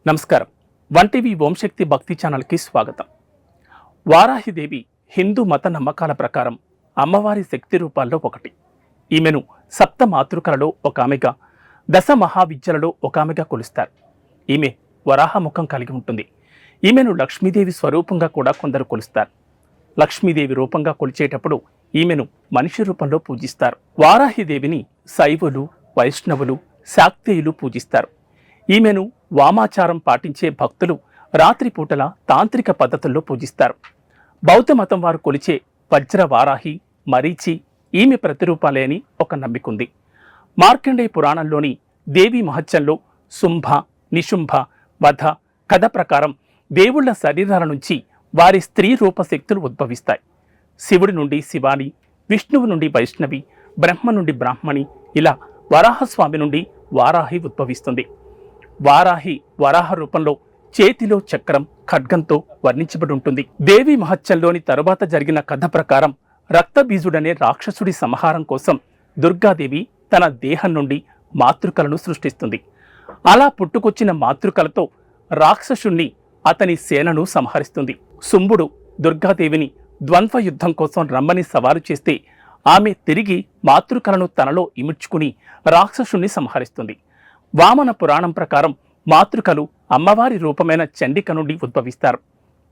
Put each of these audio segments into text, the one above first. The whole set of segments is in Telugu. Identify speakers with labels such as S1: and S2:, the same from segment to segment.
S1: నమస్కారం. వన్ టీవీ ఓం శక్తి భక్తి ఛానల్కి స్వాగతం. వారాహిదేవి హిందూ మత నమ్మకాల ప్రకారం అమ్మవారి శక్తి రూపాల్లో ఒకటి. ఈమెను సప్త మాతృకలలో ఒక ఆమెగా, దశ మహావిద్యలలో ఒక ఆమెగా కొలుస్తారు. ఈమె వరాహముఖం కలిగి ఉంటుంది. ఈమెను లక్ష్మీదేవి స్వరూపంగా కూడా కొందరు కొలుస్తారు. లక్ష్మీదేవి రూపంగా కొలిచేటప్పుడు ఈమెను మనిషి రూపంలో పూజిస్తారు. వారాహిదేవిని శైవులు, వైష్ణవులు, శాక్తేయులు పూజిస్తారు. ఈమెను వామాచారం పాటించే భక్తులు రాత్రిపూటల తాంత్రిక పద్ధతుల్లో పూజిస్తారు. బౌద్ధ మతం వారు కొలిచే వజ్ర వారాహి, మరీచి ఈమె ప్రతిరూపాలే అని ఒక నమ్మికుంది. మార్కండేయ పురాణంలోని దేవీ మహత్యంలో శుంభ, నిశుంభ వధ కథ ప్రకారం దేవుళ్ల శరీరాల నుంచి వారి స్త్రీ రూపశక్తులు ఉద్భవిస్తాయి. శివుడి నుండి శివాని, విష్ణువు నుండి వైష్ణవి, బ్రహ్మ నుండి బ్రాహ్మణి, ఇలా వరాహస్వామి నుండి వారాహి ఉద్భవిస్తుంది. వారాహి వరాహ రూపంలో చేతిలో చక్రం, ఖడ్గంతో వర్ణించబడి ఉంటుంది. దేవి మహత్యంలోని తరువాత జరిగిన కథ ప్రకారం రక్తబీజుడనే రాక్షసుడి సంహారం కోసం దుర్గాదేవి తన దేహం నుండి మాతృకలను సృష్టిస్తుంది. అలా పుట్టుకొచ్చిన మాతృకలతో రాక్షసుణ్ణి, అతని సేనను సంహరిస్తుంది. శుంభుడు దుర్గాదేవిని ద్వంద్వ యుద్ధం కోసం రమ్మని సవాలు చేస్తే ఆమె తిరిగి మాతృకలను తనలో ఇముడ్చుకుని రాక్షసుణ్ణి సంహరిస్తుంది. వామన పురాణం ప్రకారం మాతృకలు అమ్మవారి రూపమైన చండిక నుండి ఉద్భవిస్తారు.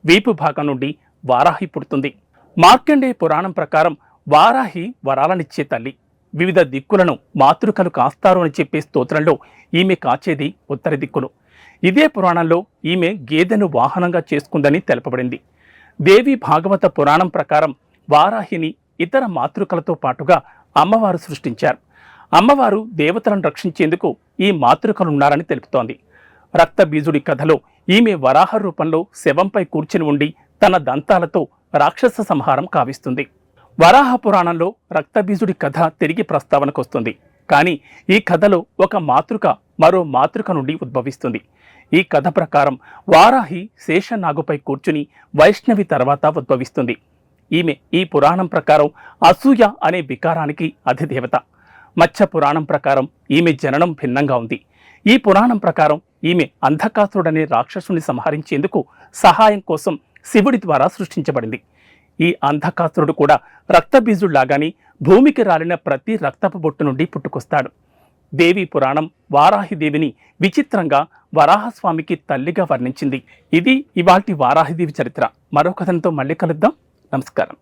S1: వీపు భాగం నుండి వారాహి పుడుతుంది. మార్కండేయ పురాణం ప్రకారం వారాహి వరాలనిచ్చే తల్లి. వివిధ దిక్కులను మాతృకలు కాస్తారు అని చెప్పే స్తోత్రంలో ఈమె కాచేది ఉత్తర దిక్కును. ఇదే పురాణంలో ఈమె గేదెను వాహనంగా చేసుకుందని తెలపబడింది. దేవి భాగవత పురాణం ప్రకారం వారాహిని ఇతర మాతృకలతో పాటుగా అమ్మవారు సృష్టించారు. అమ్మవారు దేవతలను రక్షించేందుకు ఈ మాతృకలున్నారని తెలుపుతోంది. రక్తబీజుడి కథలో ఈమె వరాహ రూపంలో శవంపై కూర్చుని ఉండి తన దంతాలతో రాక్షస సంహారం కావిస్తుంది. వరాహ పురాణంలో రక్తబీజుడి కథ తిరిగి ప్రస్తావనకొస్తుంది. కానీ ఈ కథలో ఒక మాతృక మరో మాతృక నుండి ఉద్భవిస్తుంది. ఈ కథ ప్రకారం వారాహి శేషనాగుపై కూర్చుని వైష్ణవి తర్వాత ఉద్భవిస్తుంది. ఈమె ఈ పురాణం ప్రకారం అసూయ అనే వికారానికి అధిదేవత. మత్స్య పురాణం ప్రకారం ఈమె జననం భిన్నంగా ఉంది. ఈ పురాణం ప్రకారం ఈమె అంధకాసురుడనే రాక్షసుని సంహరించేందుకు సహాయం కోసం శివుడి ద్వారా సృష్టించబడింది. ఈ అంధకాసురుడు కూడా రక్తబీజుళ్లాగాని భూమికి రాలిన ప్రతి రక్తపు బొట్టు నుండి పుట్టుకొస్తాడు. దేవి పురాణం వారాహిదేవిని విచిత్రంగా వరాహస్వామికి తల్లిగా వర్ణించింది. ఇది ఇవాల్టి వారాహిదేవి చరిత్ర. మరో కథనంతో మళ్ళీ కలుద్దాం. నమస్కారం.